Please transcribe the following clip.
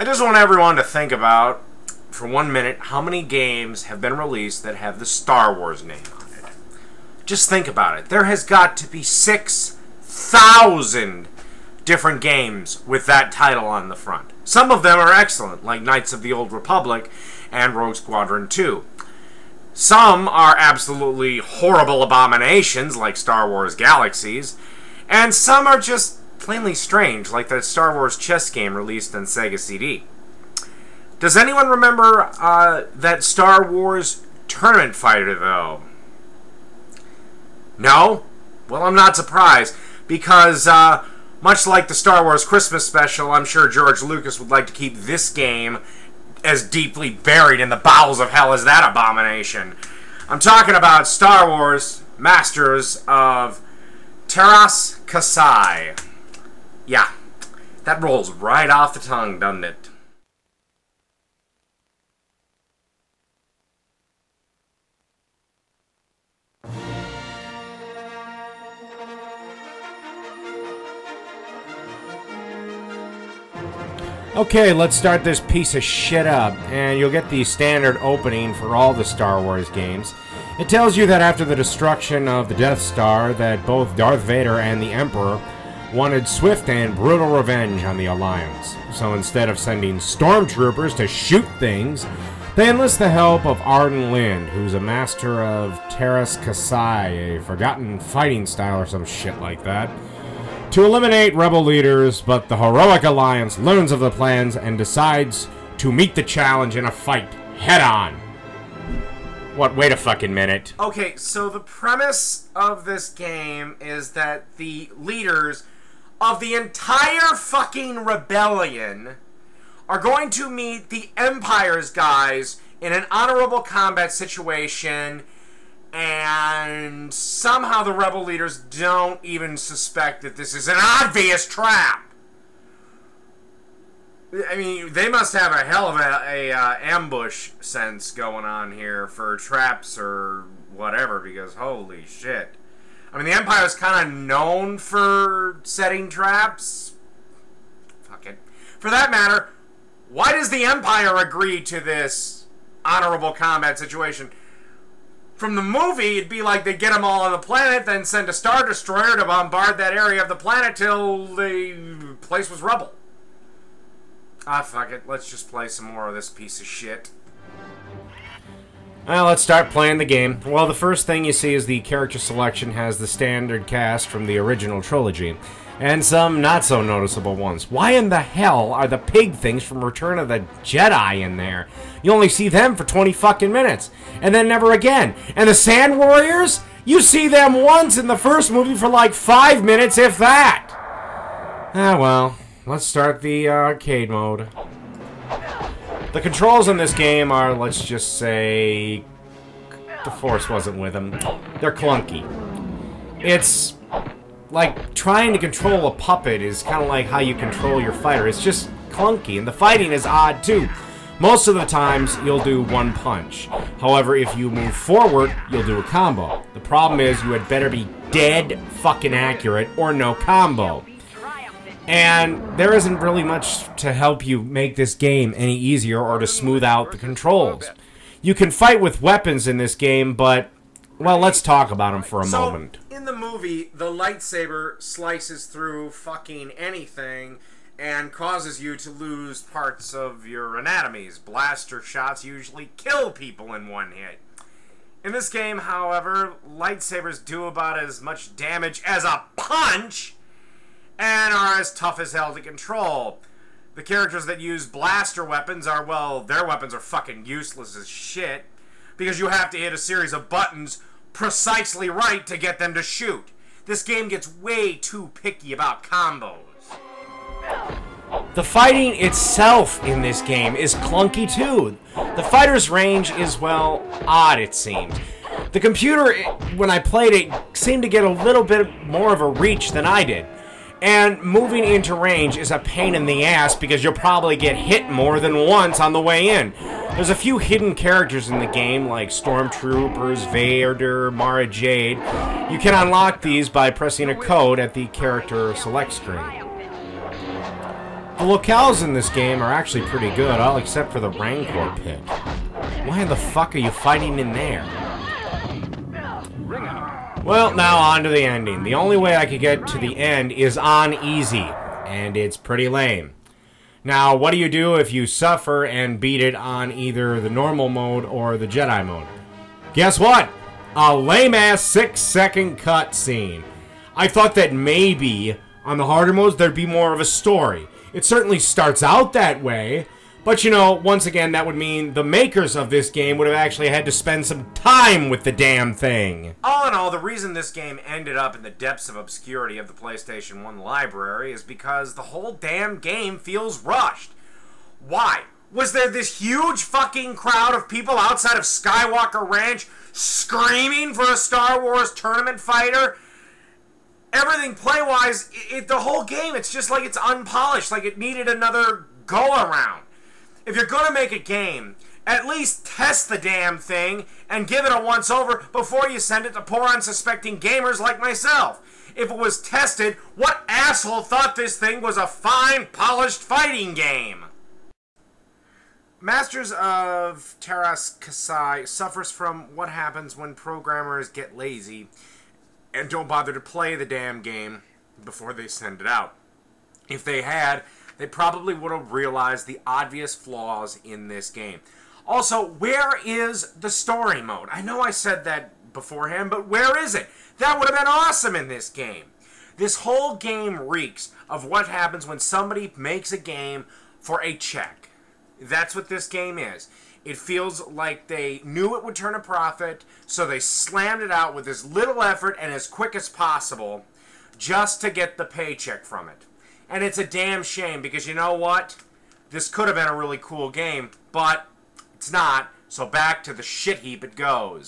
I just want everyone to think about, for 1 minute, how many games have been released that have the Star Wars name on it. Just think about it. There has got to be 6,000 different games with that title on the front. Some of them are excellent, like Knights of the Old Republic and Rogue Squadron 2. Some are absolutely horrible abominations, like Star Wars Galaxies, and some are just plainly strange, like that Star Wars chess game released on Sega CD. Does anyone remember that Star Wars Tournament Fighter, though? No? Well, I'm not surprised, because much like the Star Wars Christmas special, I'm sure George Lucas would like to keep this game as deeply buried in the bowels of hell as that abomination. I'm talking about Star Wars Masters of Teras. Yeah, that rolls right off the tongue, doesn't it? Okay, let's start this piece of shit up, and you'll get the standard opening for all the Star Wars games. It tells you that after the destruction of the Death Star, that both Darth Vader and the Emperor wanted swift and brutal revenge on the Alliance. So instead of sending stormtroopers to shoot things, they enlist the help of Arden Lind, who's a master of Teras, a forgotten fighting style or some shit like that, to eliminate rebel leaders, but the heroic Alliance learns of the plans and decides to meet the challenge in a fight, head-on. What, wait a fucking minute. Okay, so the premise of this game is that the leaders of the entire fucking rebellion are going to meet the Empire's guys in an honorable combat situation, and somehow the rebel leaders don't even suspect that this is an obvious trap. I mean, they must have a hell of a ambush sense going on here for traps or whatever, because holy shit. I mean, the Empire's kind of known for setting traps. Fuck it. For that matter, why does the Empire agree to this honorable combat situation? From the movie, it'd be like they get them all on the planet, then send a Star Destroyer to bombard that area of the planet till the place was rubble. Ah, fuck it. Let's just play some more of this piece of shit. Well, let's start playing the game. Well, the first thing you see is the character selection has the standard cast from the original trilogy, and some not-so-noticeable ones. Why in the hell are the pig things from Return of the Jedi in there? You only see them for 20 fucking minutes, and then never again. And the Sand Warriors? You see them once in the first movie for like 5 minutes, if that! Ah, well, let's start the arcade mode. The controls in this game are, let's just say, the Force wasn't with them. They're clunky. It's like trying to control a puppet is kind of like how you control your fighter. It's just clunky, and the fighting is odd too. Most of the times, you'll do one punch. However, if you move forward, you'll do a combo. The problem is you had better be dead fucking accurate or no combo. And there isn't really much to help you make this game any easier or to smooth out the controls. You can fight with weapons in this game, but, well, let's talk about them for a moment. In the movie, the lightsaber slices through fucking anything and causes you to lose parts of your anatomies. Blaster shots usually kill people in one hit. In this game, however, lightsabers do about as much damage as a punch and are as tough as hell to control. The characters that use blaster weapons are, well, their weapons are fucking useless as shit, because you have to hit a series of buttons precisely right to get them to shoot. This game gets way too picky about combos. The fighting itself in this game is clunky too. The fighter's range is, well, odd it seems. The computer, when I played it, seemed to get a little bit more of a reach than I did. And moving into range is a pain in the ass because you'll probably get hit more than once on the way in. There's a few hidden characters in the game like Stormtroopers, Vader, Mara Jade. You can unlock these by pressing a code at the character select screen. The locales in this game are actually pretty good, all except for the Rancor pit. Why the fuck are you fighting in there? Well, now on to the ending. The only way I could get to the end is on easy, and it's pretty lame. Now, what do you do if you suffer and beat it on either the normal mode or the Jedi mode? Guess what? A lame-ass 6-second cutscene. I thought that maybe on the harder modes there'd be more of a story. It certainly starts out that way, but you know, once again, that would mean the makers of this game would have actually had to spend some time with the damn thing. All in all, the reason this game ended up in the depths of obscurity of the PlayStation 1 library is because the whole damn game feels rushed. Why? Was there this huge fucking crowd of people outside of Skywalker Ranch screaming for a Star Wars tournament fighter? Everything play-wise, the whole game, it's just like it's unpolished, like it needed another go-around. If you're going to make a game, at least test the damn thing and give it a once-over before you send it to poor unsuspecting gamers like myself. If it was tested, what asshole thought this thing was a fine, polished fighting game? Masters of Teras suffers from what happens when programmers get lazy and don't bother to play the damn game before they send it out. If they had, they probably would have realized the obvious flaws in this game. Also, where is the story mode? I know I said that beforehand, but where is it? That would have been awesome in this game. This whole game reeks of what happens when somebody makes a game for a check. That's what this game is. It feels like they knew it would turn a profit, so they slammed it out with as little effort and as quick as possible just to get the paycheck from it. And it's a damn shame because you know what? This could have been a really cool game, but it's not, so back to the shit heap it goes.